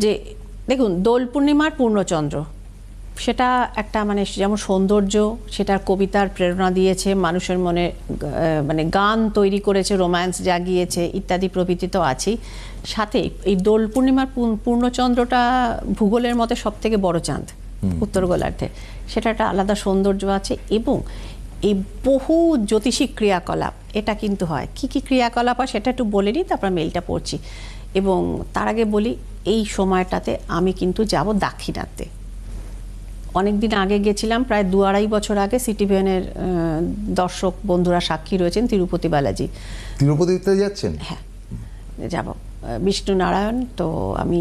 যে দেখুন দোল পূর্ণিমার পূর্ণচন্দ্র সেটা একটা মানে যেমন সৌন্দর্য, সেটার কবিতার প্রেরণা দিয়েছে, মানুষের মনে মানে গান তৈরি করেছে, রোম্যান্স জাগিয়েছে ইত্যাদি প্রভৃতি তো আছেই। সাথে এই দোল পূর্ণিমার পূর্ণচন্দ্রটা ভূগোলের মতে সব থেকে বড় চাঁদ উত্তর গোলার্ধে, সেটা একটা আলাদা সৌন্দর্য আছে। এবং এই বহু জ্যোতিষিক ক্রিয়াকলাপ এটা কিন্তু হয়, কি কি ক্রিয়াকলাপ হয় সেটা একটু বলে নিই, তারপর মেলটা পড়ছি। এবং তার আগে বলি এই সময়টাতে আমি কিন্তু যাব দাক্ষিণাত্যে। অনেকদিন আগে গেছিলাম, প্রায় 2-2.5 বছর আগে। সিটিভিএনের দর্শক বন্ধুরা সাক্ষী রয়েছেন, তিরুপতি বালাজি। তিরুপতিতে যাচ্ছেন? হ্যাঁ যাব, বিষ্ণু নারায়ণ। তো আমি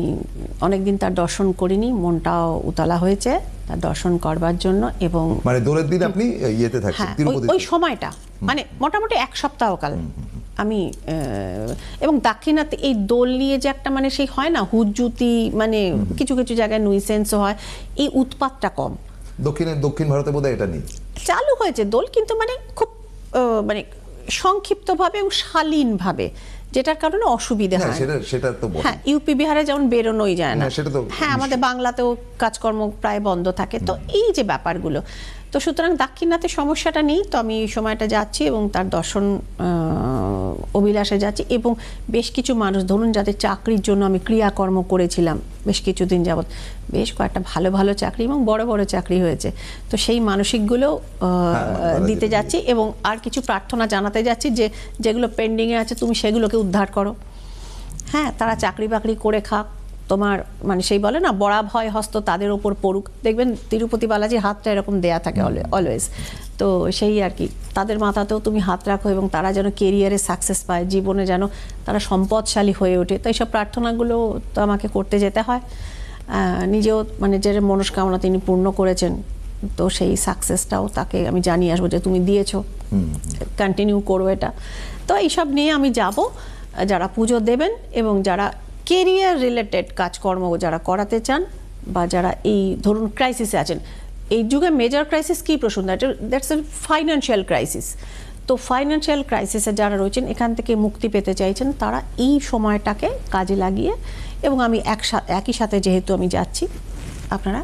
অনেকদিন তার দর্শন করিনি, মনটাও উতলা হয়েছে তার দর্শন করবার জন্য। এবং মানে দোলের দিন আপনি ইয়েতে থাকছেন তিরুপতিতে? ওই সময়টা মানে মোটামুটি 1 সপ্তাহ কাল আমি এবং দাক্ষিণাত্যে এই দোল নিয়ে যে একটা মানে সেই হয় না হুজ্জুতি, মানে কিছু কিছু জায়গায় নুইসেন্সও হয়, এই উৎপাতটা কম। দক্ষিণ ভারতে বোধহয় এটা নেই, চালু হয়েছে দোল, কিন্তু মানে খুব মানে সংক্ষিপ্তভাবে এবং শালীনভাবে, যেটার কারণে অসুবিধা হয়। সেটা তো হ্যাঁ, ইউপি বিহারে যেমন বেরোনোই যায় না, সেটা তো হ্যাঁ আমাদের বাংলাতেও কাজকর্ম প্রায় বন্ধ থাকে। তো এই যে ব্যাপারগুলো, তো সুতরাং দাক্ষিণাত্যে সমস্যাটা নেই। তো আমি এই সময়টা যাচ্ছি এবং তার দর্শন অভিলাষে যাচ্ছি। এবং বেশ কিছু মানুষ ধরুন যাদের চাকরির জন্য আমি ক্রিয়াকর্ম করেছিলাম বেশ কিছুদিন যাবৎ, বেশ কয়েকটা ভালো ভালো চাকরি এবং বড় বড় চাকরি হয়েছে, তো সেই মানসিকগুলো দিতে যাচ্ছি। এবং আর কিছু প্রার্থনা জানাতে যাচ্ছি যে যেগুলো পেন্ডিংয়ে আছে তুমি সেগুলোকে উদ্ধার করো। হ্যাঁ, তারা চাকরি বাকরি করে খাক, তোমার মানে সেই বলে না বড়া ভয় হস্ত তাদের ওপর পড়ুক। দেখবেন তিরুপতি বালাজির হাতটা এরকম দেয়া থাকে অলওয়েজ। তো সেই আর কি, তাদের মাথাতেও তুমি হাত রাখো এবং তারা যেন কেরিয়ারে সাকসেস পায়, জীবনে যেন তারা সম্পদশালী হয়ে ওঠে। তো এইসব প্রার্থনাগুলো তো আমাকে করতে যেতে হয়। নিজেও মানে যে মনস্কামনা তিনি পূর্ণ করেছেন, তো সেই সাকসেসটাও তাকে আমি জানিয়ে আসবো যে তুমি দিয়েছো, কন্টিনিউ করো এটা। তো এইসব নিয়ে আমি যাব। যারা পুজো দেবেন এবং যারা কেরিয়ার রিলেটেড কাজকর্ম যারা করাতে চান, বা যারা এই ধরুন ক্রাইসিসে আছেন, এই যুগে মেজর ক্রাইসিস কী প্রসন্ন, দ্যাটস এ ফাইন্যান্সিয়াল ক্রাইসিস। তো ফাইন্যান্সিয়াল ক্রাইসিসে যারা রয়েছেন, এখান থেকে মুক্তি পেতে চাইছেন, তারা এই সময়টাকে কাজে লাগিয়ে, এবং আমি একই সাথে যেহেতু আমি যাচ্ছি, আপনারা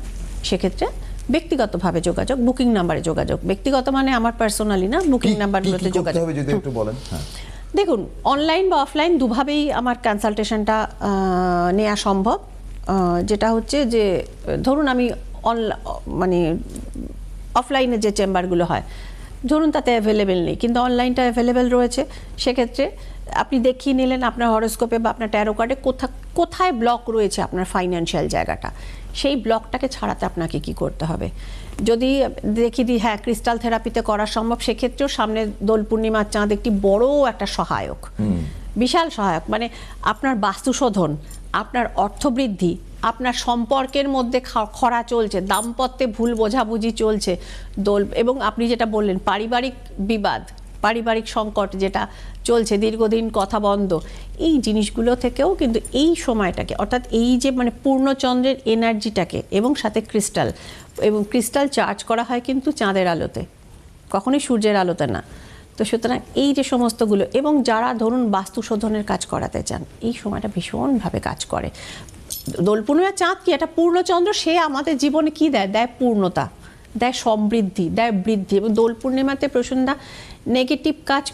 সেক্ষেত্রে ব্যক্তিগতভাবে যোগাযোগ, বুকিং নাম্বারে যোগাযোগ, ব্যক্তিগত মানে আমার পার্সোনালি না, বুকিং নাম্বারগুলোতে যোগাযোগ। যদি একটু বলেন। দেখুন অনলাইন বা অফলাইন দুভাবেই আমার কনসালটেশনটা নেওয়া সম্ভব। যেটা হচ্ছে যে ধরুন আমি মানে অফলাইনে যে চেম্বারগুলো হয় ধরুন তাতে অ্যাভেলেবেল নেই, কিন্তু অনলাইনটা অ্যাভেলেবেল রয়েছে। সেক্ষেত্রে আপনি দেখিয়ে নিলেন আপনার হরোস্কোপে বা আপনার ট্যারো কার্ডে কোথায় ব্লক রয়েছে আপনার ফাইন্যান্সিয়াল জায়গাটা, সেই ব্লকটাকে ছাড়াতে আপনাকে কি করতে হবে। যদি দেখিয়ে দিই হ্যাঁ ক্রিস্টাল থেরাপিতে করা সম্ভব, সেক্ষেত্রেও সামনে দোল পূর্ণিমার চাঁদ একটি বড় একটা সহায়ক, বিশাল সহায়ক। মানে আপনার বাস্তুশোধন, আপনার অর্থবৃদ্ধি, আপনার সম্পর্কের মধ্যে খরা চলছে, দাম্পত্যে ভুল বোঝাবুঝি চলছে দোল, এবং আপনি যেটা বললেন পারিবারিক বিবাদ, পারিবারিক সংকট যেটা চলছে দীর্ঘদিন, কথা বন্ধ, এই জিনিসগুলো থেকেও কিন্তু এই সময়টাকে, অর্থাৎ এই যে মানে পূর্ণচন্দ্রের এনার্জিটাকে, এবং সাথে ক্রিস্টাল, এবং ক্রিস্টাল চার্জ করা হয় কিন্তু চাঁদের আলোতে, কখনোই সূর্যের আলোতে না। তো সুতরাং এই যে সমস্তগুলো, এবং যারা ধরুন বাস্তুশোধনের কাজ করাতে চান, এই সময়টা ভীষণভাবে কাজ করে। দোল পূর্ণিমার চাঁদ কি একটা পূর্ণচন্দ্র, সে আমাদের জীবনে কি দেয়, দেয় পূর্ণতা, দেয় সমৃদ্ধি, দেয় বৃদ্ধি। এবং দোল পূর্ণিমাতে প্রসন্না নেগেটিভ কাজ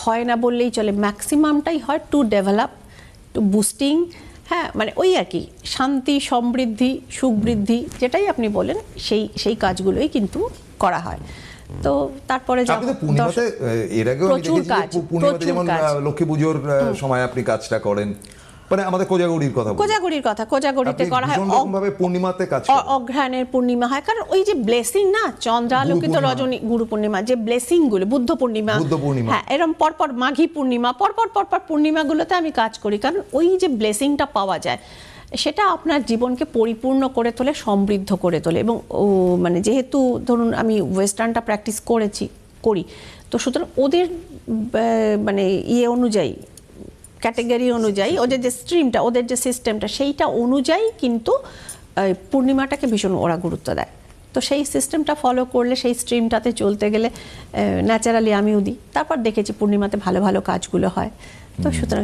হয় না বললেই চলে, ম্যাক্সিমামটাই হয় টু ডেভেলপ, টু বুস্টিং। হ্যাঁ, মানে ওই আর কি শান্তি, সমৃদ্ধি, সুখ বৃদ্ধি, যেটাই আপনি বলেন সেই কাজগুলোই কিন্তু করা হয়। তো তারপরে এর আগেও পূর্ণিমাতে যেমন লক্ষ্মী পুজোর সময় আপনি কাজটা করেন, মানে আমাদের কোজাগরির কথা কোজাগরিতে করা হয়, পূর্ণিমাতে কাজ অগ্রহায়ণের পূর্ণিমা হয়, কারণ ওই যে ব্লেসিং না, চন্দ্রালোকিত রজনী, গুরু পূর্ণিমা, যে ব্লেসিং গুলো, বুদ্ধ পূর্ণিমা, হ্যাঁ এরকম পরপর মাঘী পূর্ণিমা, পরপর পূর্ণিমাগুলোতে আমি কাজ করি, কারণ ওই যে ব্লেসিংটা পাওয়া যায় সেটা আপনার জীবনকে পরিপূর্ণ করে তোলে, সমৃদ্ধ করে তোলে। এবং মানে যেহেতু ধরুন আমি ওয়েস্টার্নটা প্র্যাকটিস করি, তো সুতরাং ওদের মানে অনুযায়ী, ক্যাটেগরি অনুযায়ী, ওদের যে স্ট্রিমটা, ওদের যে সিস্টেমটা, সেইটা অনুযায়ী কিন্তু পূর্ণিমাটাকে ভীষণ ওরা গুরুত্ব দেয়। তো সেই সিস্টেমটা ফলো করলে, সেই স্ট্রিমটাতে চলতে গেলে ন্যাচারালি আমিও দিই। তারপর দেখেছি পূর্ণিমাতে ভালো ভালো কাজগুলো হয়। তো সুতরাং